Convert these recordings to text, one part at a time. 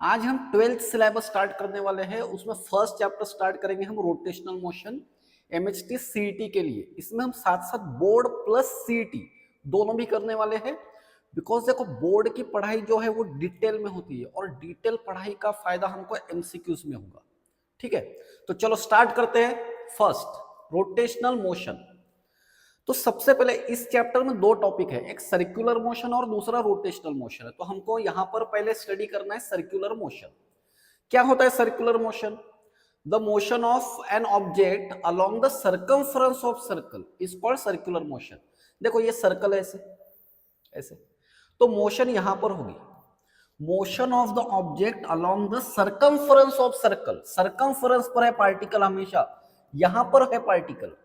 आज हम 12th syllabus start करने वाले हैं। उसमें फर्स्ट चैप्टर स्टार्ट करेंगे हम रोटेशनल मोशन एमएचटी सीईटी के लिए। इसमें हम साथ साथ बोर्ड प्लस सीईटी दोनों भी करने वाले हैं। बिकॉज देखो बोर्ड की पढ़ाई जो है वो डिटेल में होती है और डिटेल पढ़ाई का फायदा हमको एमसीक्यूज में होगा। ठीक है, तो चलो स्टार्ट करते हैं। First rotational motion. तो सबसे पहले इस चैप्टर में दो टॉपिक है, एक सर्कुलर मोशन और दूसरा रोटेशनल मोशन है। तो हमको यहां पर पहले स्टडी करना है सर्कुलर मोशन। क्या होता है circular motion? The motion of an object along the circumference of circle is called circular motion. देखो ये सर्कल है, ऐसे ऐसे, तो मोशन यहां पर होगी motion of the object along the circumference of circle. Circumference पर है पार्टिकल, हमेशा यहां पर है पार्टिकल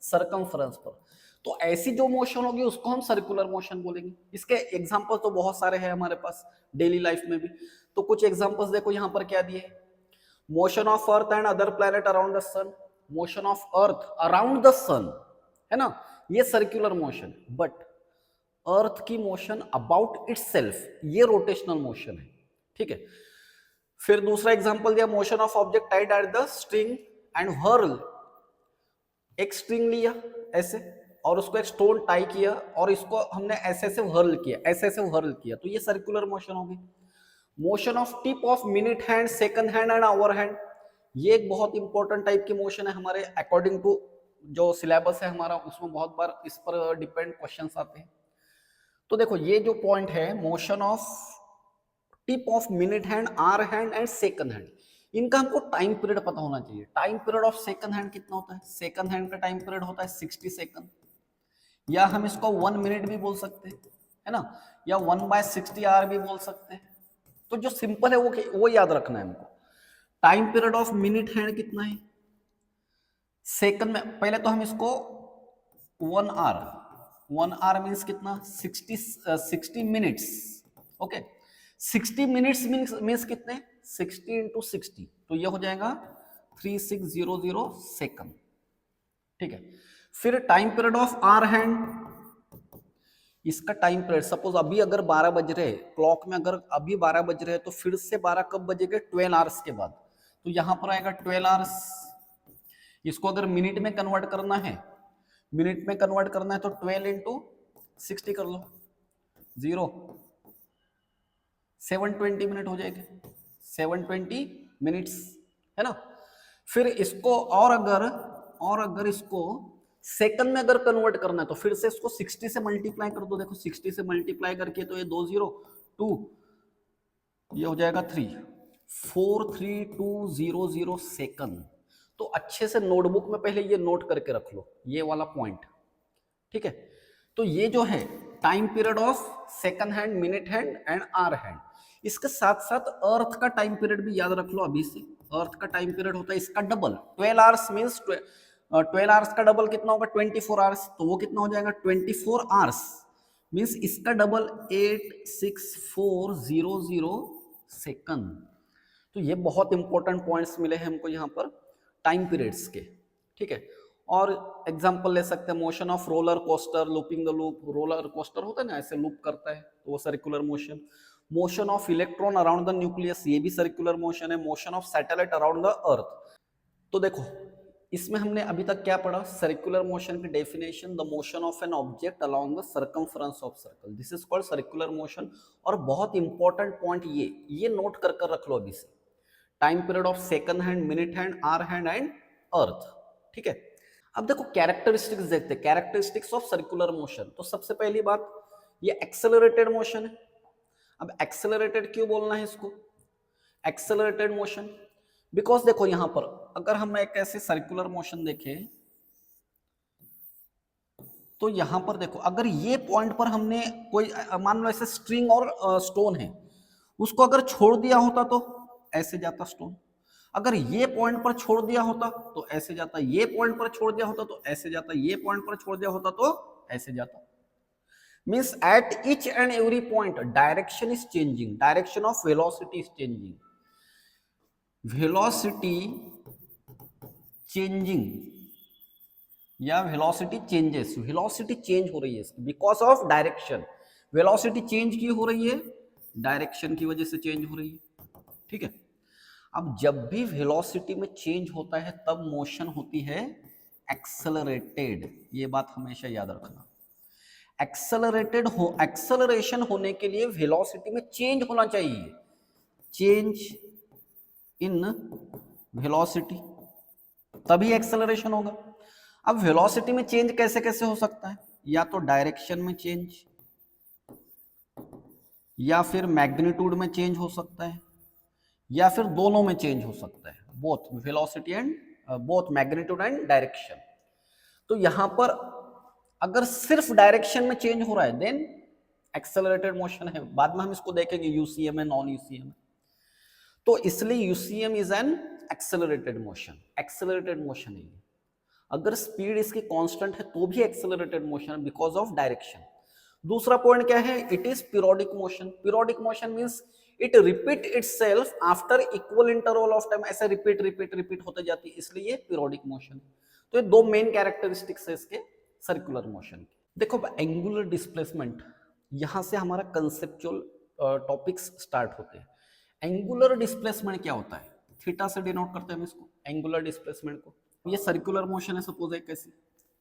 सर्कमफ्रेंस पर। तो ऐसी जो मोशन होगी उसको हम सर्कुलर मोशन बोलेंगे। इसके एग्जांपल तो बहुत सारे हैं हमारे पास डेली लाइफ में भी। तो कुछ एग्जांपल्स देखो यहां पर क्या दिए, motion of earth and other planet around the sun. Motion of earth around the sun है ना, ये सर्कुलर मोशन। बट अर्थ की मोशन अबाउट इटसेल्फ ये रोटेशनल मोशन है। ठीक है, फिर दूसरा एग्जांपल दिया, motion of object tied at the string and hurl. एक स्ट्रिंग लिया ऐसे और उसको एक स्टोन टाई किया और इसको हमने ऐसे ऐसे हर्ल किया, ऐसे ऐसे हर्ल किया, तो ये सर्कुलर मोशन होगी। Motion of tip of minute hand, second hand and hour hand, ये एक बहुत इंपॉर्टेंट टाइप की मोशन है हमारे अकॉर्डिंग टू जो सिलेबस है हमारा, उसमें बहुत बार इस पर डिपेंड क्वेश्चंस आते हैं। तो देखो ये जो पॉइंट है, motion of tip of minute hand, hour hand and second hand, इनका हमको टाइम पीरियड पता होना चाहिए। Time period of second hand कितना होता है? सेकंड हैंड का टाइम पीरियड होता है 60 सेकंड, या हम इसको 1 मिनट भी बोल सकते हैं, है ना, या 1/60 आवर भी बोल सकते हैं। तो जो सिंपल है वो याद रखना है हमको। Time period of minute hand कितना है सेकंड में? पहले तो हम इसको 1 आवर, 1 आवर मीन्स कितना? 60 मिनट्स। ओके, 60 मिनट्स मीन्स कितने? 60 इंटू 60, तो ये हो जाएगा 3600 सेकंड। ठीक है, फिर time period of hour hand, इसका टाइम पीरियड सपोज अभी अगर 12 बज रहे क्लॉक में, अगर अभी 12 बज रहे तो फिर से 12 कब बजेंगे? 12 आवर्स के बाद। तो यहां पर आएगा 12 आवर्स। इसको अगर मिनट में कन्वर्ट करना है, मिनट में कन्वर्ट करना है तो 12 इंटू 60 कर लो, 720 मिनट हो जाएगा, 720 मिनट्स, है ना। फिर इसको और अगर इसको सेकंड में अगर कन्वर्ट करना है तो फिर से इसको 60 से मल्टीप्लाई कर दो। देखो 60 से मल्टीप्लाई करके तो ये 202, ये हो जाएगा 43200 सेकंड। तो अच्छे से नोटबुक में पहले ये नोट करके रख लो, ये वाला पॉइंट। ठीक है, तो ये जो है time period of second hand, minute hand and hour hand. इसके साथ साथ अर्थ का टाइम पीरियड भी याद रख लो अभी से। अर्थ का टाइम पीरियड होता है इसका डबल। 12 आवर्स मीन्स 12 आवर्स का डबल कितना होगा? 24 आवर्स। तो वो कितना हो जाएगा? 24 आवर्स मीन्स इसका डबल 86400 सेकंड। तो ये बहुत इंपॉर्टेंट पॉइंट्स मिले हैं हमको यहाँ पर टाइम पीरियड्स के। ठीक है, और एग्जांपल ले सकते हैं, motion of roller coaster, looping the loop. Roller coaster होता है ना, ऐसे लूप करता है तो वो circular motion. Motion of electron around the nucleus, ये भी सर्कुलर मोशन है। Motion of satellite around the earth. तो देखो इसमें हमने अभी तक क्या पढ़ा? सर्कुलर मोशन की definition, the motion of an object along the circumference of circle, this is called circular motion. और बहुत इंपॉर्टेंट पॉइंट ये नोट कर रख लो अभी से, time period of second hand, minute hand, hour hand and earth. ठीक है, अब देखो कैरेक्टरिस्टिक्स देखते हैं, कैरेक्टरिस्टिक्स ऑफ सर्कुलर मोशन। तो सबसे पहली बात, ये एक्सेलरेटेड मोशन है। अब एक्सेलरेटेड क्यों बोलना है इसको एक्सेलरेटेड मोशन? बिकॉज देखो यहां पर अगर हम एक ऐसे सर्कुलर मोशन देखें तो यहां पर देखो, अगर ये पॉइंट पर हमने कोई मान लो ऐसे स्ट्रिंग और स्टोन है, उसको अगर छोड़ दिया होता तो ऐसे जाता स्टोन। अगर ये पॉइंट पर छोड़ दिया होता तो ऐसे जाता, ये पॉइंट पर छोड़ दिया होता तो ऐसे जाता, ये पॉइंट पर छोड़ दिया होता तो ऐसे जाता। Means at each and every point direction is changing, direction of velocity is changing, velocity changing या वेलोसिटी चेंजेस, वेलोसिटी चेंज हो रही है इसकी because of direction. Velocity change क्यों हो रही है? डायरेक्शन की वजह से चेंज हो रही है। ठीक है। अब जब भी वेलोसिटी में चेंज होता है तब मोशन होती है एक्सेलरेटेड, ये बात हमेशा याद रखना। एक्सेलरेशन होने के लिए वेलोसिटी में चेंज होना चाहिए, चेंज इन वेलोसिटी, तभी एक्सेलरेशन होगा। अब वेलोसिटी में चेंज कैसे कैसे हो सकता है, या तो डायरेक्शन में चेंज, या फिर मैग्नीट्यूड में चेंज हो सकता है, या फिर दोनों में चेंज हो सकता है, both velocity and both magnitude and direction. तो यहां पर अगर सिर्फ डायरेक्शन में चेंज हो रहा है देन एक्सेलरेटेड मोशन है, बाद में हम इसको देखेंगे यूसीएम है नॉन यूसीएम है। तो इसलिए UCM is an accelerated motion, accelerated motion है। अगर स्पीड इसकी कांस्टेंट है तो भी accelerated motion because of direction. दूसरा पॉइंट क्या है, it is periodic motion. Periodic motion means it repeat itself after equal interval of time, ऐसे रिपीट रिपीट रिपीट होते जाती है, इसलिए पीरियोडिक मोशन। तो ये दो मेन कैरेक्टरिस्टिक्स है इसके सर्कुलर मोशन की। देखो एंगुलर डिस्प्लेसमेंट, यहां से हमारा कंसेप्चुअल टॉपिक्स स्टार्ट होते हैं। एंगुलर डिस्प्लेसमेंट क्या होता है, थीटा से डिनोट करते हैं हम इसको एंगुलर डिस्प्लेसमेंट को। ये सर्कुलर मोशन है, सपोज है कैसे,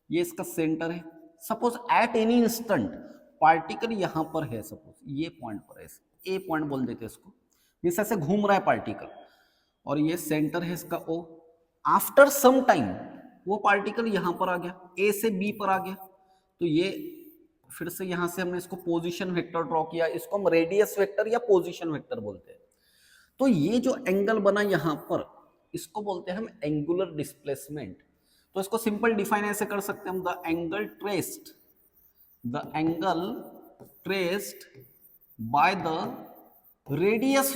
ये इसका सेंटर है, suppose at any instant particle यहां पर है, सपोज ये पॉइंट पर है, ए पॉइंट बोल देते हैं इसको, मींस ऐसे घूम रहा है पार्टिकल और ये सेंटर है इसका ओ। आफ्टर सम टाइम वो पार्टिकल यहां पर आ गया, ए से बी पर आ गया, तो ये फिर से यहां से हमने इसको पोजीशन वेक्टर ड्रॉ किया, इसको हम रेडियस वेक्टर या पोजीशन वेक्टर बोलते हैं। तो ये जो एंगल बना यहां पर, इसको बोलते हैं हम एंगुलर डिस्प्लेसमेंट। तो इसको सिंपल डिफाइन ऐसे कर सकते हैं हम, the angle traced by the radius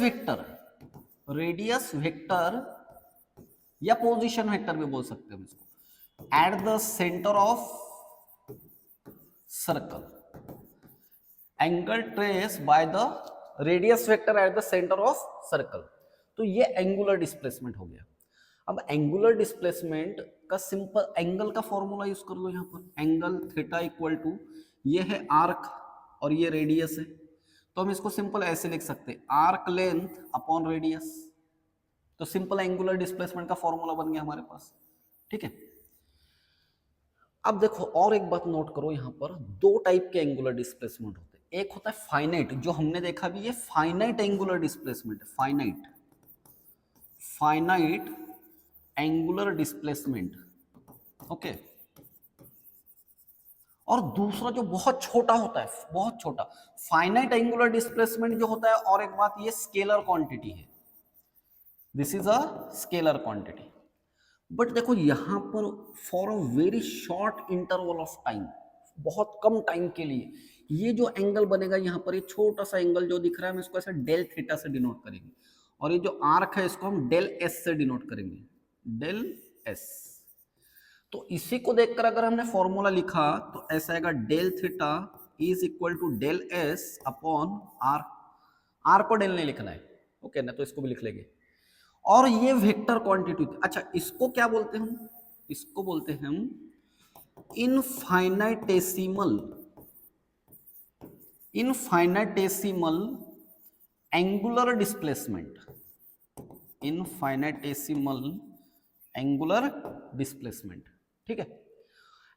vector या पोजीशन वेक्टर भी बोल सकते हैं हम इसको, at the centre of circle. Angle trace by the radius vector at the centre of circle, तो ये एंगुलर डिस्प्लेसमेंट हो गया। अब एंगुलर डिस्प्लेसमेंट का सिंपल एंगल का फॉर्मूला यूज कर लो यहां पर, एंगल थीटा इक्वल टू, ये है आर्क और ये रेडियस है, तो हम इसको सिंपल ऐसे लिख सकते हैं, आर्क लेंथ अपॉन रेडियस। तो सिंपल एंगुलर डिस्प्लेसमेंट का फॉर्मूला बन गया हमारे पास, ठीक है। अब देखो और एक बात नोट करो, यहां पर दो टाइप के एंगुलर डिस्प्लेसमेंट होते हैं। एक होता है फाइनाइट, जो हमने देखा भी, ये फाइनाइट एंगुलर डिस्प्लेसमेंट है, फाइनाइट एंगुलर डिस्प्लेसमेंट, ओके। और दूसरा जो बहुत छोटा होता है, बहुत छोटा फाइनाइट एंगुलर डिस्प्लेसमेंट जो होता है, और एक बात ये स्केलर क्वांटिटी है, this is a scalar quantity. But देखो यहां पर for a very short interval of time, बहुत कम टाइम के लिए ये जो एंगल बनेगा यहां पर, ये छोटा सा एंगल जो दिख रहा है, हम इसको ऐसे डेल थीटा से डिनोट करेंगे, और ये जो आर्क है इसको हम डेल एस से डिनोट करेंगे, डेल एस। तो इसी को देखकर अगर हमने फॉर्मूला लिखा तो ऐसा आएगा, del theta is equal to del S upon R. R को डेल नहीं लिखना है, ओके ना, तो इसको भी लिख लेंगे। और ये वेक्टर क्वांटिटी, अच्छा इसको क्या बोलते हैं हम, इसको बोलते हैं हम infinitesimal angular displacement, infinitesimal angular displacement, ठीक है।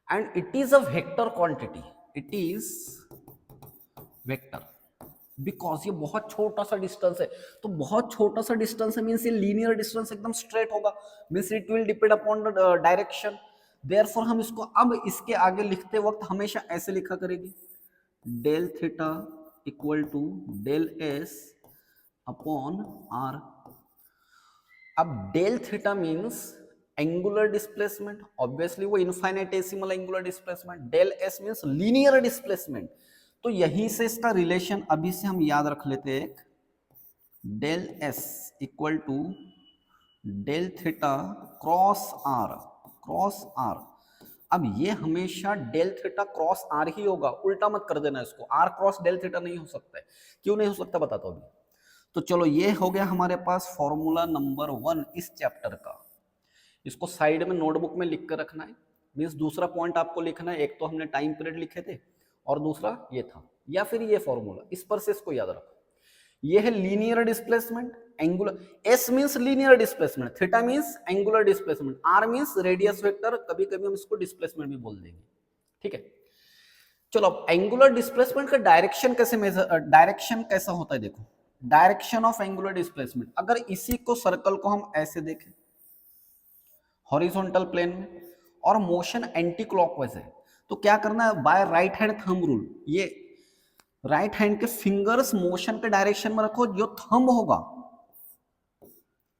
And it is a vector quantity, it is vector, because ये बहुत छोटा सा डिस्टेंस है। तो बहुत छोटा सा डिस्टेंस है मींस ये लीनियर डिस्टेंस एकदम स्ट्रेट होगा, means it will depend upon the direction. Therefore हम इसको अब इसके आगे लिखते वक्त हमेशा ऐसे लिखा करेंगे, del theta equal to del S upon r. अब del theta means angular displacement, obviously वो infinitesimal angular displacement, del s means linear displacement. तो यहीं से इसका रिलेशन अभी से हम याद रख लेते हैं, del S equal to del theta cross are. अब ये हमेशा डेल थीटा क्रॉस आर ही होगा, उल्टा मत कर देना इसको, आर क्रॉस डेल थीटा नहीं हो सकता है। क्यों नहीं हो सकता बताता हूं अभी। तो चलो ये हो गया हमारे पास फॉर्मूला नंबर 1 इस चैप्टर का। इसको साइड में नोटबुक में लिख कर रखना है, मीन्स दूसरा पॉइंट आपको लिखना है, एक तो हमने टाइम पीरियड लिखे थे और दूसरा ये था, या फिर ये फॉर्मूला, इस पर से इसको याद रखो। ये है linear displacement angular, S means linear displacement, theta means angular displacement, R means radius vector, कभी कभी हम इसको डिस्प्लेसमेंट भी बोल देंगे, ठीक है। चलो अब एंगुलर डिस्प्लेसमेंट का डायरेक्शन कैसे मेजर, डायरेक्शन कैसा होता है देखो, डायरेक्शन ऑफ एंगुलर डिस्प्लेसमेंट, अगर इसी को सर्कल को हम ऐसे देखें हॉरिजॉन्टल प्लेन में और मोशन एंटी क्लॉकवाइज है, तो क्या करना है, by right hand thumb rule, ये राइट हैंड के फिंगर्स मोशन के डायरेक्शन में रखो, जो थंब होगा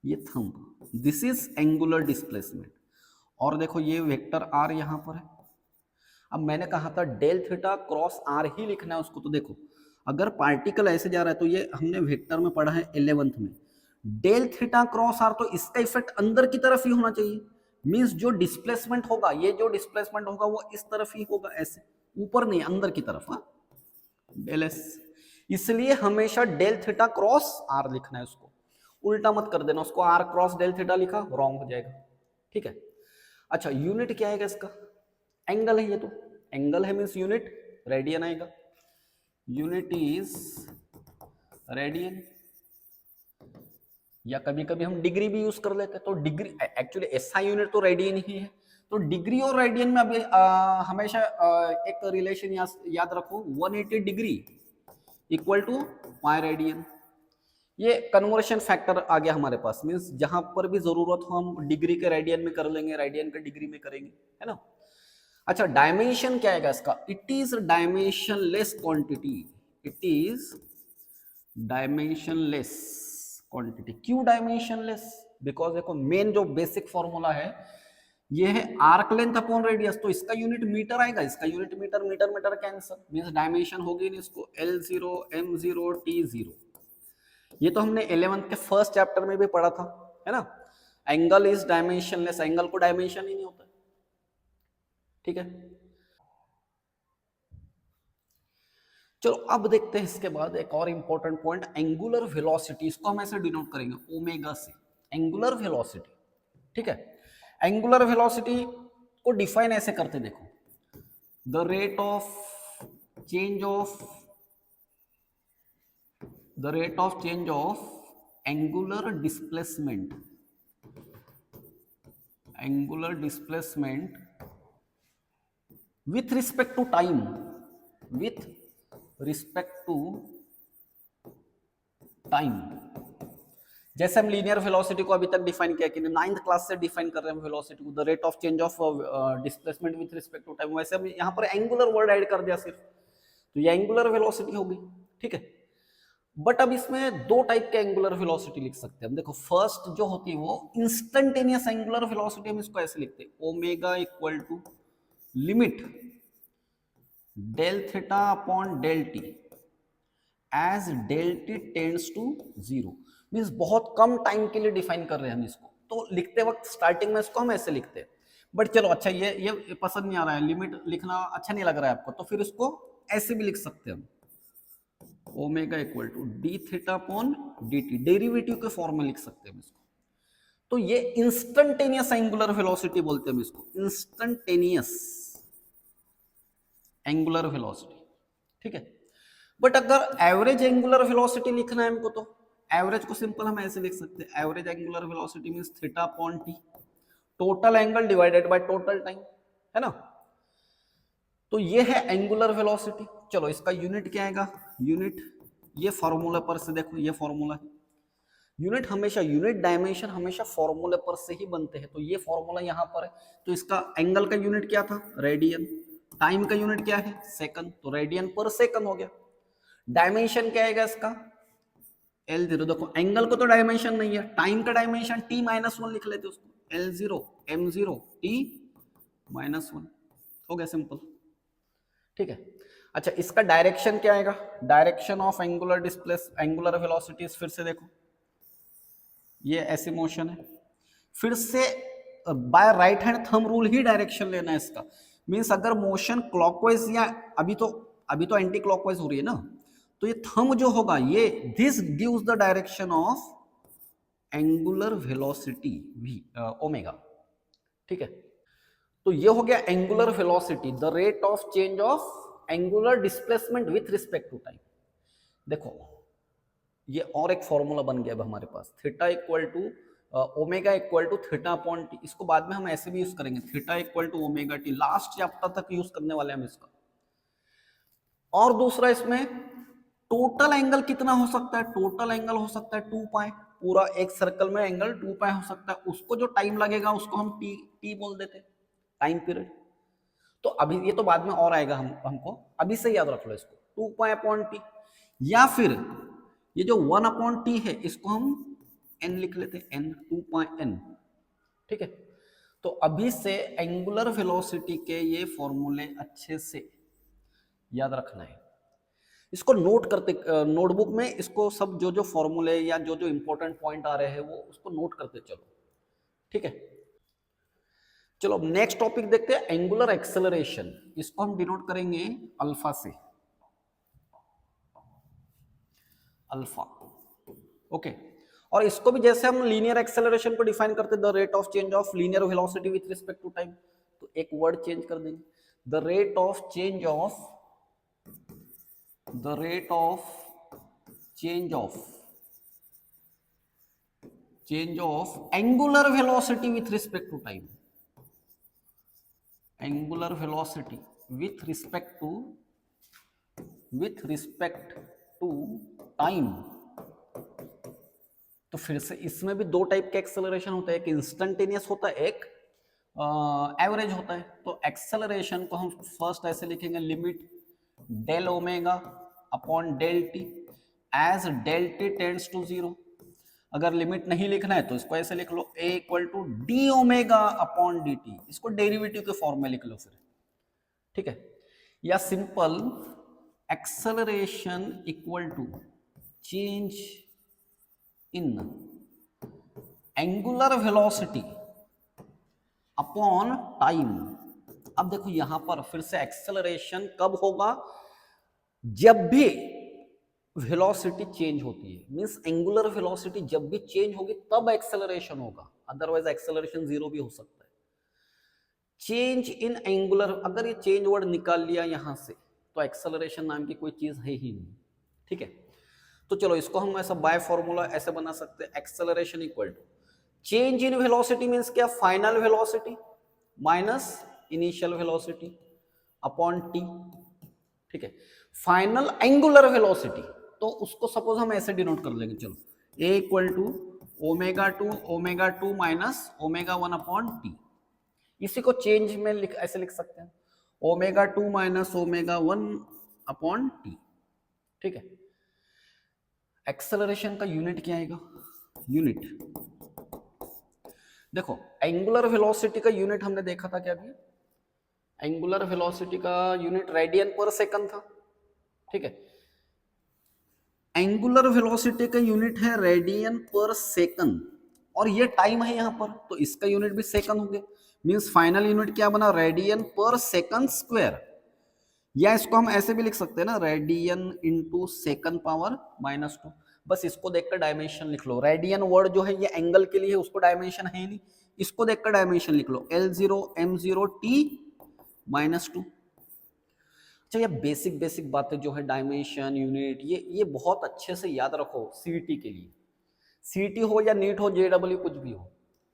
ये thumb, this is angular displacement. और देखो ये वेक्टर आर यहां पर है, अब मैंने कहा था डेल थीटा क्रॉस आर ही लिखना है उसको, तो देखो अगर पार्टिकल ऐसे जा रहा है तो ये हमने वेक्टर में पढ़ा है 11th में, डेल थीटा क्रॉस आर, तो इसका इफेक्ट अंदर की तरफ ही होना चाहिए, मींस जो डिस्प्लेसमेंट होगा, ये जो डिस्प्लेसमेंट होगा वो इस तरफ ही होगा, ऐसे ऊपर नहीं अंदर की तरफ, हाँ डेल एस, इसलिए हमेशा डेल थीटा क्रॉस आर लिखना है उसको, उल्टा मत कर देना उसको, आर क्रॉस डेल थीटा लिखा रॉन्ग हो जाएगा, ठीक है। अच्छा यूनिट क्या आएगा इसका, एंगल है, ये तो एंगल है मींस यूनिट रेडियन आएगा, यूनिट इज रेडियन, या कभी कभी हम डिग्री भी यूज कर लेते हैं, तो डिग्री एक्चुअली एसआई यूनिट तो रेडियन ही है, तो डिग्री और रेडियन में अभी हमेशा एक रिलेशन याद रखो, 180 degree equal to pi radian, ये कन्वर्शन फैक्टर आ गया हमारे पास, मींस जहां पर भी जरूरत हो हम डिग्री के रेडियन में कर लेंगे, रेडियन के डिग्री में करेंगे, है ना। अच्छा डायमेंशन क्या आएगा इसका, it is dimensionless quantity, it is dimensionless quantity, क्यों डायमेंशनलेस, बिकॉज देखो मेन जो बेसिक फॉर्मूला है ये है आर्क लेंथ अपॉन रेडियस, तो इसका यूनिट मीटर आएगा, इसका unit metre, metre metre cancel, means dimension होगी नहीं इसको, L0 M0 T0, ये तो हमने 11th के फर्स्ट चैप्टर में भी पढ़ा था, है ना, एंगल इज डायमेंशनलेस, एंगल को डायमेंशन ही नहीं होता, ठीक है। चलो अब देखते हैं इसके बाद एक और इंपॉर्टेंट पॉइंट, एंगुलर वेलोसिटी, इसको हम ऐसे डिनोट करेंगे ओमेगा से, एंगुलर वेलोसिटी, ठीक है। एंगुलर वेलोसिटी को डिफाइन ऐसे करते देखो, the rate of change of angular displacement with respect to time, जैसे हम लीनियर वेलोसिटी को अभी तक डिफाइन किया कि 9th क्लास से डिफाइन कर रहे हैं वेलोसिटी को, the rate of change of displacement with respect to time, वैसे हम यहाँ पर एंगुलर वर्ड ऐड कर दिया सिर्फ, तो ये एंगुलर वेलोसिटी होगी, ठीक है। बट अब इसमें दो टाइप के एंगुलर वेलोसिटी लिख सकते हैं हम, देखो फर्स्ट जो होती है वो इंस्टेंटेनियस एंगुलर वेलोसिटी, हम इसको ऐसे लिखते हैं omega equal to limit del theta upon del T as del T tends to 0, means बहुत कम टाइम के लिए डिफाइन कर रहे हैं हम इसको, तो लिखते वक्त स्टार्टिंग में इसको हम ऐसे लिखते हैं, बट चलो अच्छा ये पसंद नहीं आ रहा है, लिमिट लिखना अच्छा नहीं लग रहा है आपको, तो फिर इसको ऐसे भी लिख सकते हैं हम, omega equal to D theta upon D T, derivative के फॉर्म में लिख सकते हैं हम इसको, तो ये इंस्टेंटेनियस एंगुलर वेलोसिटी बोलते हैं हम इसको, इंस्टेंटेनियस एंगुलर वेलोसिटी, ठीक है। बट अगर एवरेज एंगुलर वेलोसिटी लिखना है हमको, तो एवरेज को सिंपल हम ऐसे लिख सकते हैं, average angular velocity means theta upon T, total angle divided by total time, है ना, तो ये है एंगुलर वेलोसिटी। चलो इसका यूनिट क्या आएगा, यूनिट ये फॉर्मूला पर से देखो, ये फॉर्मूला है, यूनिट हमेशा, यूनिट डायमेंशन हमेशा फॉर्मूले पर से ही बनते हैं, तो ये फॉर्मूला यहाँ पर है, तो इसका एंगल का यूनिट क्या था, रेडियन, टाइम का यूनिट क्या है, सेकंड, तो रेडियन पर सेकंड हो गया। डायमेंशन क्या आएगा इसका, L0, देखो एंगल को तो डायमेंशन नहीं है, टाइम का डायमेंशन T-1 लिख लेते उसको, L0 M0 T-1, हो गया सिंपल, ठीक है। अच्छा इसका डायरेक्शन क्या आएगा, direction of angular angular velocities, फिर से देखो ये ऐसी मोशन है, फिर से by right hand thumb rule ही डायरेक्शन लेना है इसका, मींस अगर मोशन क्लॉकवाइज या अभी तो एंटी क्लॉकवाइज हो रही है ना, तो ये थंब जो होगा ये this gives the direction of angular velocity v omega, ठीक है। तो ये हो गया angular velocity, the rate of change of angular displacement with respect to time. देखो ये और एक फॉर्मूला बन गया अब हमारे पास, theta equal to omega equal to theta upon t. इसको बाद में हम ऐसे भी यूज करेंगे, theta equal to omega t, last chapter तक यूज करने वाले हम इसका। और दूसरा इसमें टोटल एंगल कितना हो सकता है, टोटल एंगल हो सकता है 2 पाई, पूरा एक सर्कल में एंगल 2 पाई हो सकता है। उसको जो टाइम लगेगा उसको हम टी बोल देते, टाइम पीरियड। तो अभी ये तो बाद में और आएगा, हमको अभी से याद रख लो इसको, 2 पाई अपॉन टी। या फिर ये जो 1 अपॉन टी है इसको हम n लिख लेते हैं, n 2 पाई n, ठीक है। तो अभी से एंगुलर वेलोसिटी के ये फॉर्मूले अच्छे से याद रखना है। इसको नोट करते, नोटबुक में इसको सब जो जो फॉर्मूले या जो जो इंपॉर्टेंट पॉइंट आ रहे हैं वो उसको नोट करते चलो, ठीक है। चलो अब नेक्स्ट टॉपिक देखते हैं, एंगुलर एक्सेलरेशन। इसको हम डिनोट करेंगे अल्फा से, अल्फा, ओके। और इसको भी जैसे हम लीनियर एक्सेलरेशन को डिफाइन करते हैं, the rate of change of linear velocity with respect to time, तो एक वर्ड चेंज कर देंगे, the rate of change of, the rate of change of angular velocity with respect to time, angular velocity with respect to time। तो फिर से इसमें भी दो टाइप के एक्सेलरेशन होता है, एक इंस्टेंटेनियस होता है, एक एवरेज होता है। तो एक्सेलरेशन को हम फर्स्ट ऐसे लिखेंगे, limit del omega upon del T as del T tends to 0। अगर लिमिट नहीं लिखना है तो इसको ऐसे लिख लो, a equal to D omega upon D T, इसको डेरिवेटिव के फॉर्म में लिख लो फिर, ठीक है। या simple acceleration equal to change in angular velocity upon time. अब देखो यहां पर फिर से एक्सेलरेशन कब होगा, जब भी वेलोसिटी चेंज होती है, मींस एंगुलर वेलोसिटी जब भी चेंज होगी तब एक्सेलरेशन होगा, अदरवाइज एक्सेलरेशन जीरो भी हो सकता है। चेंज इन एंगुलर, अगर ये चेंज वर्ड निकाल लिया यहां से तो एक्सेलरेशन नाम की कोई चीज है ही नहीं, ठीक है। तो चलो इसको हम ऐसा बाय फॉर्मूला ऐसे बना सकते हैं, acceleration equal to change in velocity means क्या, final velocity minus initial velocity upon T, ठीक है। फाइनल एंगुलर वेलोसिटी, तो उसको सपोज हम ऐसे डिनोट कर लेंगे, चलो a equal to omega two minus omega 1 upon T. इसी को चेंज में ऐसे लिख सकते हैं, omega 2 minus omega 1 upon T, ठीक है। एक्सेलरेशन का यूनिट क्या आएगा, यूनिट देखो, एंगुलर वेलोसिटी का यूनिट हमने देखा था क्या अभी, एंगुलर वेलोसिटी का यूनिट रेडियन पर सेकंड था, ठीक है। एंगुलर वेलोसिटी का यूनिट है रेडियन पर सेकंड, और ये टाइम है यहां पर, तो इसका यूनिट भी सेकंड हो गया, मींस फाइनल यूनिट क्या बना, रेडियन पर सेकंड स्क्वायर। या इसको हम ऐसे भी लिख सकते हैं ना, रेडियन इंटू सेकंड पावर -2। बस इसको देखकर डायमेंशन लिख लो, रेडियन वर्ड जो है ये एंगल के लिए है, उसको डायमेंशन है ही नहीं, इसको देखकर डायमेंशन लिख लो, L0 M0 T -2। अच्छा, ये बेसिक बातें जो है, डायमेंशन, यूनिट, ये बहुत अच्छे से याद रखो सीईटी के लिए, सीईटी हो या नीट हो, जेडब्ल्यू कुछ भी हो,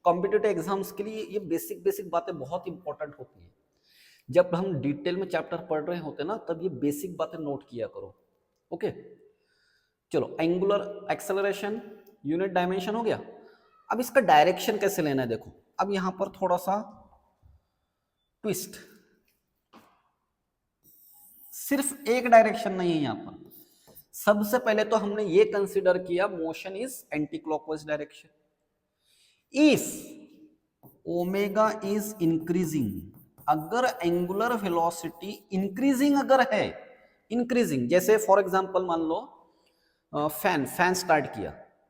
कॉम्पिटिटिव एग्जाम्स के लिए ये बेसिक बातें बहुत इंपॉर्टेंट होती है। जब हम डिटेल में चैप्टर पढ़ रहे होते ना, तब ये बेसिक बातें नोट किया करो, ओके। चलो एंगुलर एक्सेलरेशन यूनिट डायमेंशन हो गया। अब इसका डायरेक्शन कैसे लेना है, देखो अब यहां पर थोड़ा सा ट्विस्ट, सिर्फ एक डायरेक्शन नहीं है यहां पर। सबसे पहले तो हमने ये कंसीडर किया motion is anti clockwise direction, if omega is increasing, अगर एंगुलर वेलोसिटी इंक्रीजिंग अगर है, इंक्रीजिंग जैसे फॉर एग्जांपल मान लो फैन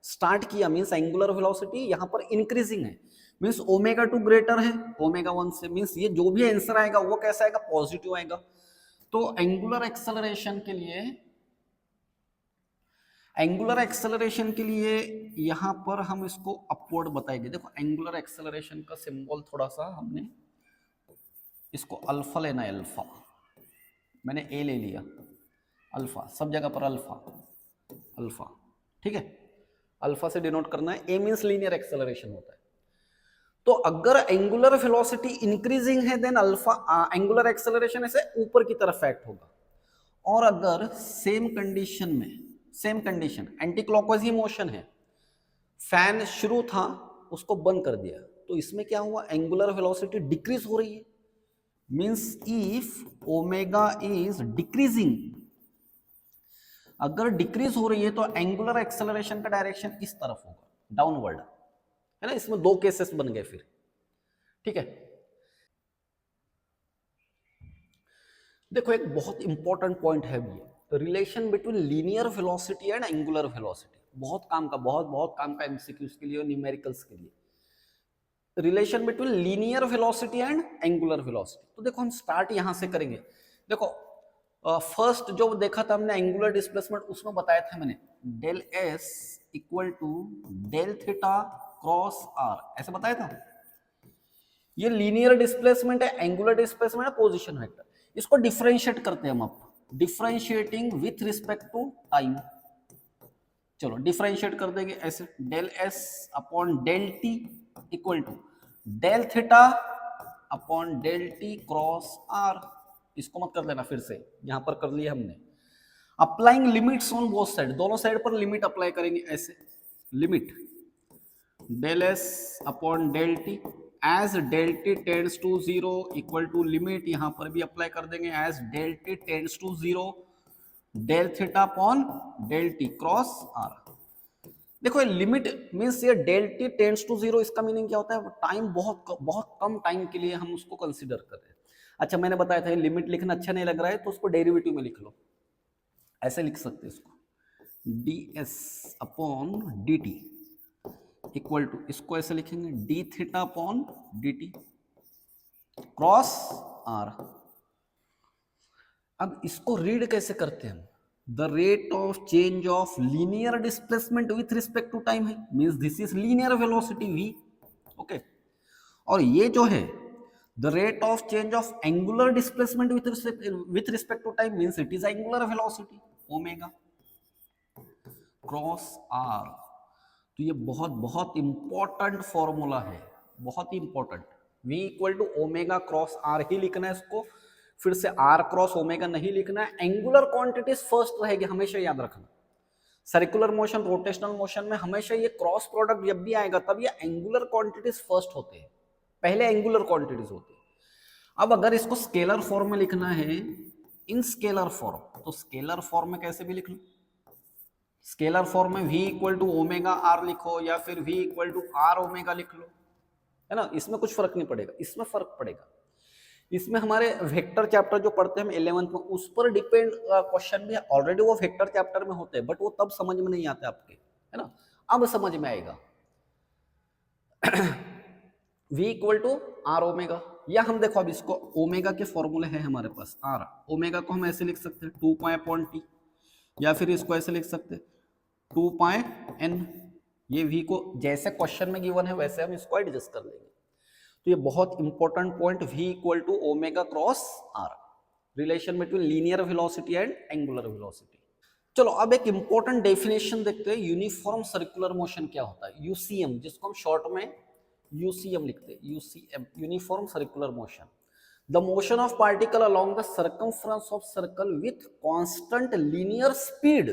स्टार्ट किया मींस एंगुलर वेलोसिटी यहां पर इंक्रीजिंग है, मींस ओमेगा 2 ग्रेटर है ओमेगा 1 से, मींस ये जो भी आंसर आएगा वो कैसा आएगा, पॉजिटिव आएगा। तो एंगुलर एक्सेलरेशन के लिए यहां पर हम इसको अपवर्ड बताएंगे। देखो एंगुलर एक्सेलरेशन का सिंबल थोड़ा सा हमने इसको अल्फा लेना है, अल्फा मैंने ए ले लिया, अल्फा सब जगह पर अल्फा, ठीक है, अल्फा से डिनोट करना है, ए मींस लीनियर एक्सेलरेशन होता है। तो अगर एंगुलर वेलोसिटी इंक्रीजिंग है देन अल्फा एंगुलर एक्सेलरेशन ऐसे ऊपर की तरफ एक्ट होगा। और अगर सेम कंडीशन एंटी क्लॉकवाइज ही मोशन है, फैन शुरू था उसको बंद कर दिया, तो इसमें क्या हुआ, एंगुलर वेलोसिटी डिक्रीज हो रही है। Means if omega is decreasing, अगर डिक्रीज हो रही है तो एंगुलर एक्सेलरेशन का डायरेक्शन इस तरफ होगा, डाउनवर्ड, है ना। इसमें दो केसेस बन गए फिर, ठीक है। देखो एक बहुत इंपॉर्टेंट पॉइंट है ये, relation between linear velocity and angular velocity, बहुत काम का एमसीक्यूज के लिए और न्यूमेरिकल्स के लिए, relation between linear velocity and angular velocity. तो देखो हम स्टार्ट यहां से करेंगे। देखो फर्स्ट जो देखा था हमने एंगुलर डिस्प्लेसमेंट, उसमें बताया था मैंने del S equal to del theta cross R, ऐसे बताया था। ये लीनियर डिस्प्लेसमेंट है, एंगुलर डिस्प्लेसमेंट है, पोजीशन वेक्टर। इसको डिफरेंशिएट करते हैं हम अब, differentiating with respect to time. चलो डिफरेंशिएट कर देंगे ऐसे, del S upon del T equal to del theta upon del T cross R. इसको मत कर लेना फिर से, यहां पर कर लिया हमने। Applying limits on both side, दोनों साइड पर लिमिट अप्लाई करेंगे ऐसे, limit del S upon del T as del T tends to zero equal to limit, यहां पर भी अप्लाई कर देंगे as del T tends to zero del theta upon del T cross R. देखो ये limit means ये del T tends to zero, इसका meaning क्या होता है, टाइम बहुत कम टाइम के लिए हम उसको कंसीडर कर रहे हैं। अच्छा मैंने बताया था लिमिट लिखना अच्छा नहीं लग रहा है तो उसको डेरिवेटिव में लिख लो, ऐसे लिख सकते हैं इसको, d s upon D t equal to, इसको ऐसे लिखेंगे d theta upon D t cross are. अब इसको रीड कैसे करते हैं हम, the rate of change of linear displacement with respect to time है, means this is linear velocity v, okay. और ये जो है the rate of change of angular displacement with respect to time, means it is angular velocity omega cross are. तो ये बहुत important formula है, बहुत ही important. v equal to omega cross are ही लिखना है इसको, फिर से आर क्रॉस ओमेगा नहीं लिखना है। एंगुलर क्वांटिटीज फर्स्ट रहेगी, हमेशा याद रखना। सर्कुलर मोशन, रोटेशनल मोशन में हमेशा ये क्रॉस प्रोडक्ट जब भी आएगा तब ये एंगुलर क्वांटिटीज फर्स्ट होते हैं, पहले एंगुलर क्वांटिटीज होते हैं। अब अगर इसको स्केलर फॉर्म में लिखना है, इन स्केलर फॉर्म, तो स्केलर फॉर्म में कैसे भी लिख लो, स्केलर फॉर्म में v equal to omega R लिखो या फिर v equal to are omega लिख लो, है ना। इसमें कुछ फर्क नहीं पड़ेगा, इसमें फर्क पड़ेगा। इसमें हमारे वेक्टर चैप्टर जो पढ़ते हैं हम 11th में, उस पर डिपेंड क्वेश्चन भी ऑलरेडी वो वेक्टर चैप्टर में होते हैं, बट वो तब समझ में नहीं आते आपके, है ना। अब समझ में आएगा। v equal to are omega, या हम देखो अब इसको ओमेगा के फॉर्मूले हैं हमारे पास, आर ओमेगा को हम ऐसे लिख सकते हैं 2 पाई अपॉन टी, या फिर इसको ऐसे लिख सकते हैं 2 पाई n। ये v को जैसे क्वेश्चन में गिवन है वैसे हम इसको एडजस्ट कर लेंगे। तो ये बहुत important point, v equal to omega cross R, relation between linear velocity and angular velocity. चलो अब एक इंपॉर्टेंट डेफिनेशन देखते हैं, यूनिफॉर्म सर्कुलर मोशन क्या होता है, यूसीएम, जिसको हम शॉर्ट में यूसीएम लिखते हैं, UCM uniform circular motion. The motion of particle along the circumference of circle with constant linear speed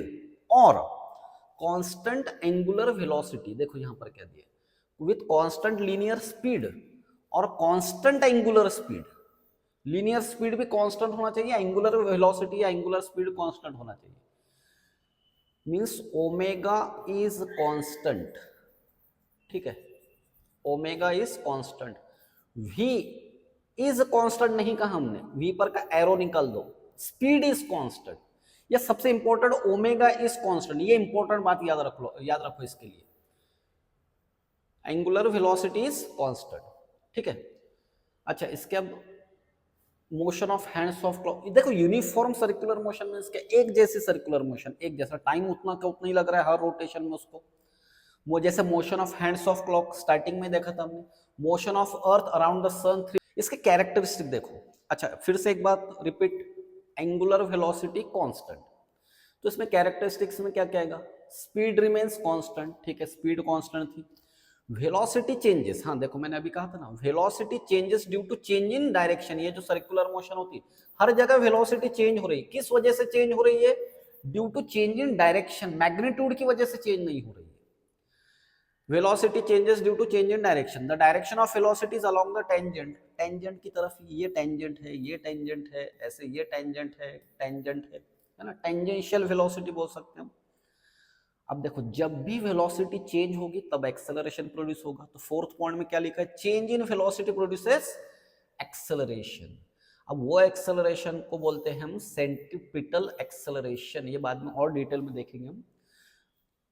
और कांस्टेंट एंगुलर वेलोसिटी। देखो यहां पर क्या दिया, विथ कांस्टेंट लीनियर स्पीड और constant angular speed. Linear speed भी कांस्टेंट होना चाहिए, एंगुलर वेलोसिटी या एंगुलर स्पीड कांस्टेंट होना चाहिए। मींस ओमेगा इज कांस्टेंट, ठीक है, omega is constant. v is constant नहीं कहा हमने, v पर का एरो निकाल दो, स्पीड इज कांस्टेंट। ये सबसे इंपॉर्टेंट, ओमेगा इज कांस्टेंट, ये इंपॉर्टेंट बात याद रखो इसके लिए। एंगुलर वेलोसिटी इज कांस्टेंट, ठीक है। अच्छा इसके अब motion of hands of clock, देखो यूनिफॉर्म सर्कुलर मोशन में इसके एक जैसी सर्कुलर मोशन, एक जैसा, टाइम उतना का उतना ही लग रहा है हर रोटेशन में उसको। वो जैसे motion of hands of clock starting में देखा था हमने, motion of earth around the sun, इसके कैरेक्टरिस्टिक देखो। अच्छा फिर से एक बात रिपीट, एंगुलर वेलोसिटी कांस्टेंट, तो इसमें कैरेक्टरिस्टिक्स में क्या क्या आएगा, स्पीड रिमेन्स कांस्टेंट, ठीक है, स्पीड कांस्टेंट थी। वेलोसिटी चेंजेस, हाँ देखो मैंने अभी कहा था ना, velocity changes due to change in direction, ये जो सर्कुलर मोशन होती है हर जगह वेलोसिटी चेंज हो रही है, किस वजह से चेंज हो रही है? Due to change in direction, magnitude की वजह से चेंज नहीं हो रही है। Velocity changes due to change in direction, the direction of velocity is along the tangent, tangent की तरफ, ये टेंजेंट है, ये टेंजेंट है, ऐसे ये टेंजेंट है, टेंजेंट है ना, टेंजेंशियल वेलोसिटी बोल सकते हैं हम। अब देखो जब भी वेलोसिटी चेंज होगी तब एक्सेलरेशन प्रोड्यूस होगा, तो फोर्थ पॉइंट में क्या लिखा है? Change in velocity produces acceleration. अब वो एक्सेलरेशन को बोलते हैं हम सेंट्रीपिटल एक्सेलरेशन, ये बाद में और डिटेल में देखेंगे हम।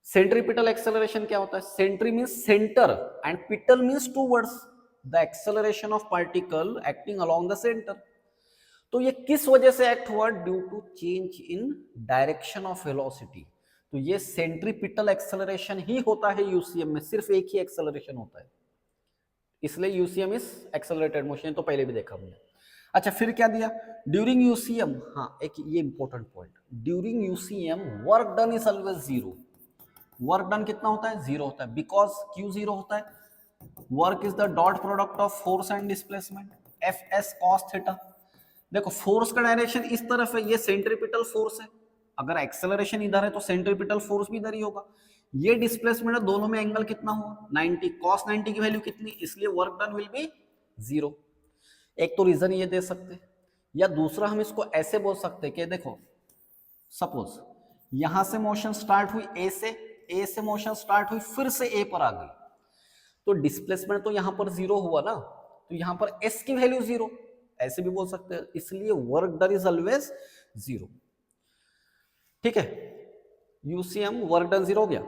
सेंट्रीपिटल एक्सेलरेशन क्या होता है? Centri means centre and petal means towards, the acceleration of particle acting along the centre. तो ये किस वजह से एक्ट हुआ? Due to change in direction of velocity. तो ये सेंट्रीपिटल एक्सेलरेशन ही होता है यूसीएम में, सिर्फ एक ही एक्सेलरेशन होता है, इसलिए यूसीएम इज एक्सेलरेटेड मोशन, तो पहले भी देखा हमने। अच्छा फिर क्या दिया? ड्यूरिंग यूसीएम, हाँ एक ये important point, during UCM work done is always zero. Work done कितना होता है? जीरो होता है। बिकॉज क्यों जीरो होता है? Work is the dot product of force and displacement, F S cos theta. देखो फोर्स का डायरेक्शन इस तरफ है, ये सेंट्रीपिटल फोर्स है, अगर एक्सेलरेशन इधर है तो सेंट्रीपिटल फोर्स भी इधर ही होगा। ये डिस्प्लेसमेंट है, दोनों में एंगल कितना हुआ? 90, cos 90 की वैल्यू कितनी, इसलिए work done will be zero. एक तो रीजन ये दे सकते, या दूसरा हम इसको ऐसे बोल सकते कि देखो सपोज यहां से मोशन स्टार्ट हुई ए से मोशन स्टार्ट हुई, फिर से ए पर आ गई, तो डिस्प्लेसमेंट तो यहां पर जीरो हुआ ना, तो यहां पर एस की वैल्यू जीरो, ऐसे भी बोल सकते हैं, इसलिए work done is always zero. ठीक है, यूसीएम वर्क डन जीरो हो गया।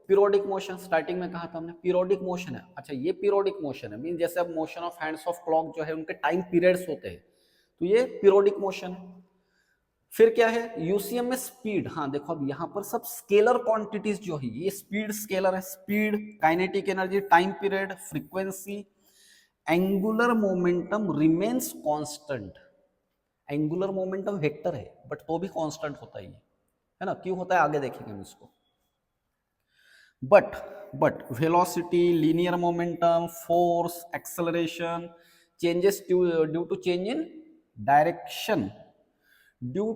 पीरियोडिक मोशन, स्टार्टिंग में कहा था हमने पीरियोडिक मोशन है। अच्छा ये पीरियोडिक मोशन है, मीन जैसे अब motion of hands of clock जो है उनके टाइम पीरियड्स होते हैं, तो ये पीरियोडिक मोशन है। फिर क्या है? यूसीएम में स्पीड, हाँ देखो अब यहाँ पर सब स्केलर क्वांटिटीज जो है, ये स्पीड स्केलर है, speed, kinetic energy, time period, frequency, angular momentum remains constant. Angular momentum vector है बट तो भी कांस्टेंट होता है ना, क्यों होता है आगे देखेंगे हम इसको। But velocity, linear momentum, force, acceleration changes due to change in direction, due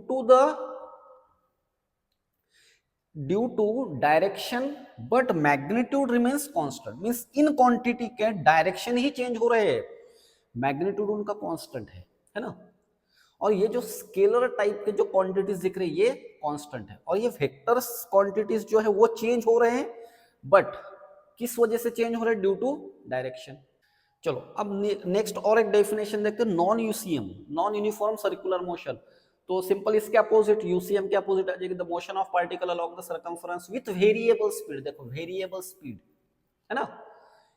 to direction, but magnitude remains constant, means इन क्वांटिटी के डायरेक्शन ही चेंज हो रहे हैं, मैग्नीट्यूड उनका कांस्टेंट है ना। और ये जो स्केलर टाइप के जो क्वांटिटीज दिख रही है ये कांस्टेंट है, और ये वेक्टर्स क्वांटिटीज जो है वो चेंज हो रहे हैं, बट किस वजह से चेंज हो रहे हैं? Due to direction. चलो अब नेक्स्ट और एक डेफिनेशन देखते हैं, non UCM, non uniform circular motion. तो सिंपल इसके अपोजिट, यूसीएम के अपोजिट आ जाएगी the motion of particle along the circumference with variable speed. देखो वेरिएबल स्पीड है ना,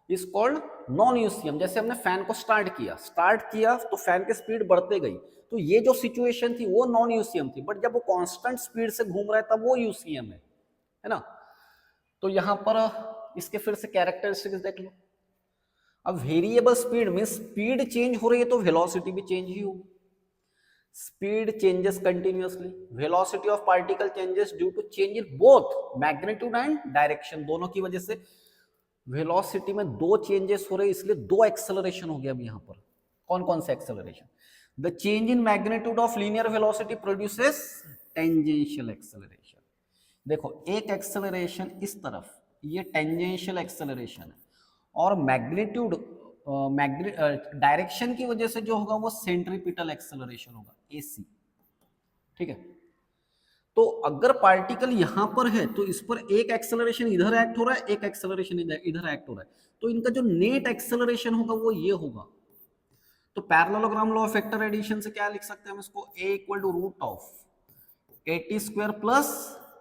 इज कॉल्ड नॉन यूसीएम। जैसे हमने फैन को स्टार्ट किया तो फैन की स्पीड बढ़ते गई, तो ये जो सिचुएशन थी वो नॉन यूसीएम थी, बट जब वो कांस्टेंट स्पीड से घूम रहा है तब वो यूसीएम है ना। तो यहां पर इसके फिर से कैरेक्टरिस्टिक्स देख लो। अब variable speed mean speed change हो रही है तो वेलोसिटी भी चेंज ही होगी। Speed changes continuously, velocity of particle changes due to change in both magnitude and direction, दोनों की वजह से वेलोसिटी में दो चेंजेस हो रहे, इसलिए दो एक्सेलरेशन हो गया। अब यहां पर कौन कौन से acceleration? The change in magnitude of linear velocity produces tangential acceleration. देखो एक एक्सेलरेशन इस तरफ, ये टेंजेंशियल एक्सेलरेशन है, और मैग्नीट्यूड डायरेक्शन की वजह से जो होगा वो सेंट्रीपिटल एक्सेलरेशन होगा, एसी। ठीक है, तो अगर पार्टिकल यहां पर है तो इस पर एक एक्सेलरेशन इधर एक्ट हो रहा है, एक एक्सेलरेशन इधर एक्ट हो रहा है, तो इनका जो नेट एक्सेलरेशन होगा वो ये होगा। तो parallelogram law of vector addition से क्या लिख सकते हैं हम इसको? a equal to root of at square plus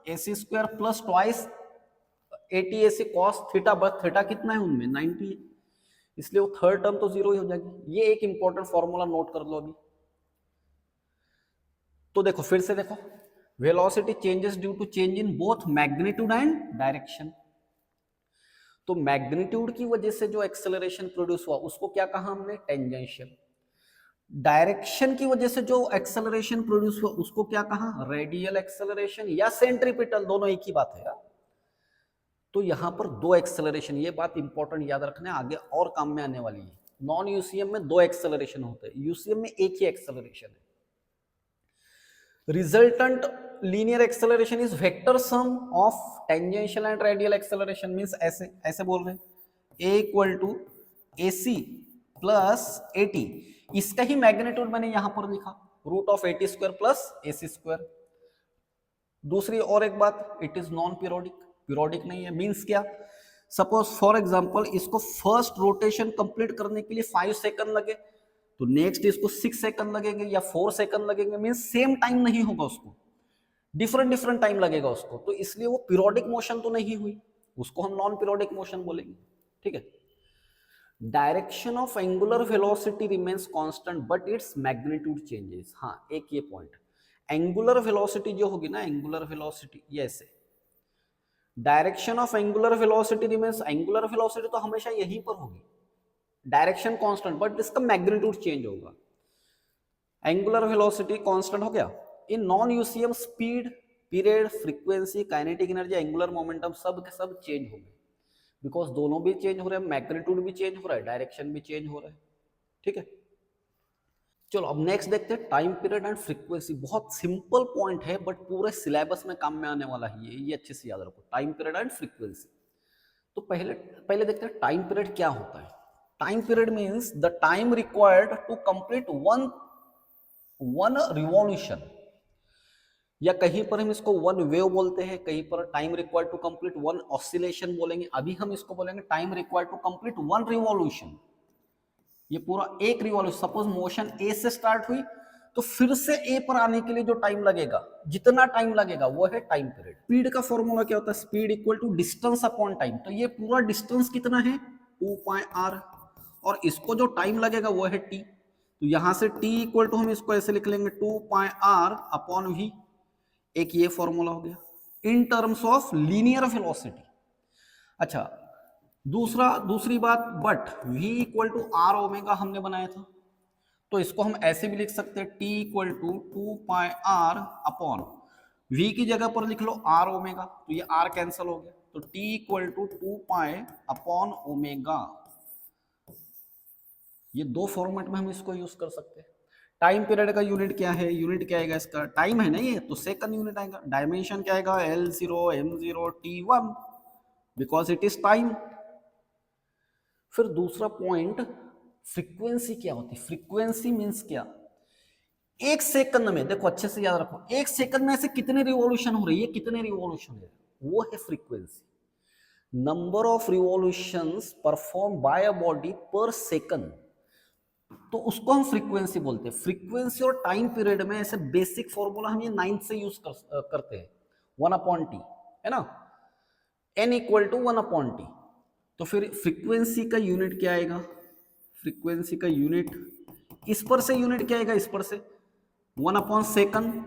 ac square plus twice at ac cos theta, but theta कितना है उनमें? 90 है, इसलिए वो थर्ड टर्म तो जीरो ही हो जाएगी। ये एक इंपॉर्टेंट फॉर्मूला नोट कर लो अभी। तो देखो फिर से देखो, velocity changes due to change in both magnitude and direction. तो मैग्नीट्यूड की वजह से जो एक्सेलरेशन प्रोड्यूस हुआ उसको क्या कहा हमने? टेंजेंशियल। डायरेक्शन की वजह से जो एक्सेलरेशन प्रोड्यूस हुआ उसको क्या कहा? रेडियल एक्सेलरेशन या सेंट्रीपिटल, दोनों एक ही बात है यार। तो यहाँ पर दो एक्सेलरेशन, ये बात इंपॉर्टेंट याद रखना, आगे और काम में आने वाली है। नॉन यूसीएम में दो एक्सेलरेशन होते हैं, यूसीएम में एक ही एक्सेलरेशन है। Resultant linear acceleration is vector sum of tangential and radial acceleration, means ऐसे ऐसे बोल रहे हैं, a equal to a c plus a t, इसका ही मैग्नीट्यूड मैंने यहां पर लिखा, root of a t square plus a c square. दूसरी और एक बात, it is non periodic, periodic नहीं है, मींस क्या, सपोज फॉर एग्जांपल इसको फर्स्ट रोटेशन कंप्लीट करने के लिए 5 सेकंड लगे, तो नेक्स्ट इसको 6 सेकंड लगेंगे या 4 सेकंड लगेंगे, मींस सेम टाइम नहीं होगा, उसको डिफरेंट डिफरेंट टाइम लगेगा उसको, तो इसलिए वो पीरियोडिक मोशन तो नहीं हुई, उसको हम नॉन पीरियोडिक मोशन बोलेंगे। ठीक है। Direction of angular velocity remains constant but its magnitude changes. हाँ, एक ये पॉइंट, एंगुलर वेलोसिटी जो होगी ना, एंगुलर वेलोसिटी ये ऐसे, direction of angular velocity remains, angular velocity तो हमेशा यहीं पर होगी, डायरेक्शन कांस्टेंट बट इसका मैग्नीट्यूड चेंज होगा। एंगुलर वेलोसिटी कांस्टेंट हो गया। In non UCM speed, period, frequency, kinetic energy, angular momentum सब के सब चेंज हो गए, बिकॉज दोनों भी चेंज हो रहे हैं, मैग्नीट्यूड भी चेंज हो रहा है, डायरेक्शन भी चेंज हो रहा है। ठीक है, चलो अब नेक्स्ट देखते हैं टाइम पीरियड एंड फ्रीक्वेंसी। बहुत सिंपल पॉइंट है बट पूरे सिलेबस में काम में आने वाला है ये अच्छे से याद रखो, टाइम पीरियड एंड फ्रीक्वेंसी। तो पहले देखते हैं टाइम पीरियड क्या होता है। Time period means the time required to complete one revolution, या कहीं पर हम इसको वन वेव बोलते हैं, कहीं पर time required to complete one oscillation बोलेंगे, अभी हम इसको बोलेंगे time required to complete one revolution. ये पूरा एक रिवॉल्यूशन, सपोज मोशन ए से स्टार्ट हुई तो फिर से ए पर आने के लिए जो टाइम लगेगा, जितना टाइम लगेगा वो है टाइम पीरियड। स्पीड का फॉर्मूला क्या होता है, speed equal to distance upon time, तो ये पूरा डिस्टेंस कितना है 2πr, और इसको जो टाइम लगेगा वो है t, तो यहां से t इक्वल टू हम इसको ऐसे लिख लेंगे 2πr अपॉन v, एक ये फॉर्मूला हो गया in terms of linear velocity. अच्छा, दूसरी बात, but v equal to are omega हमने बनाया था, तो इसको हम ऐसे भी लिख सकते हैं t equal to 2πr upon v की जगह पर लिख लो r ओमेगा, तो ये r कैंसिल हो गया, तो t equal to 2π upon omega. ये दो फॉर्मेट में हम इसको यूज कर सकते हैं। टाइम पीरियड का यूनिट क्या है, यूनिट क्या आएगा इसका, टाइम है ना ये, तो सेकंड यूनिट आएगा। डायमेंशन क्या आएगा, L0 M0 T1, because it is time. फिर दूसरा पॉइंट, फ्रीक्वेंसी क्या होती है। फ्रीक्वेंसी मींस क्या, एक सेकंड में, देखो अच्छे से याद रखो, एक सेकंड में ऐसे कितने रिवॉल्यूशन हो रही है, कितने रिवॉल्यूशन है, वो है frequency. Number of revolutions perform by a body पर सेकंड, तो उसको हम फ्रीक्वेंसी बोलते हैं। फ्रीक्वेंसी और टाइम पीरियड में ऐसे बेसिक फॉर्मूला हम ये 9th से यूज करते हैं, 1/t है ना, n इक्वल टू 1/t। तो फिर फ्रीक्वेंसी का यूनिट क्या आएगा, फ्रीक्वेंसी का यूनिट इस पर से यूनिट क्या आएगा, इस पर से 1/सेकंड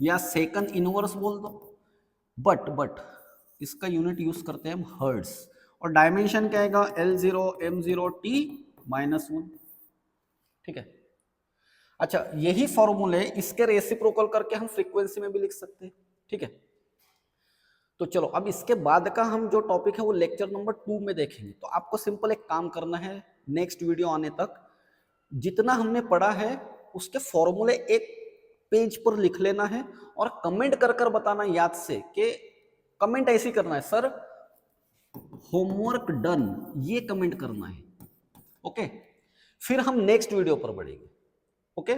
या सेकंड इनवर्स बोल दो, बट इसका यूनिट यूज करते हैं हम हर्ट्ज। और डायमेंशन क्या आएगा, L0 M0 T-1। ठीक है। अच्छा, यही फॉर्मूले इसके रेसिप्रोकल करके हम फ्रीक्वेंसी में भी लिख सकते हैं। ठीक है, तो चलो अब इसके बाद का हम जो टॉपिक है वो लेक्चर नंबर 2 में देखेंगे। तो आपको सिंपल एक काम करना है, नेक्स्ट वीडियो आने तक जितना हमने पढ़ा है उसके फॉर्मूले एक पेज पर लिख लेना है और कमेंट कर कर बताना याद से, कि कमेंट ऐसे करना है, सर होमवर्क डन, ये कमेंट करना है। ओके, फिर हम नेक्स्ट वीडियो पर बढ़ेंगे। ओके।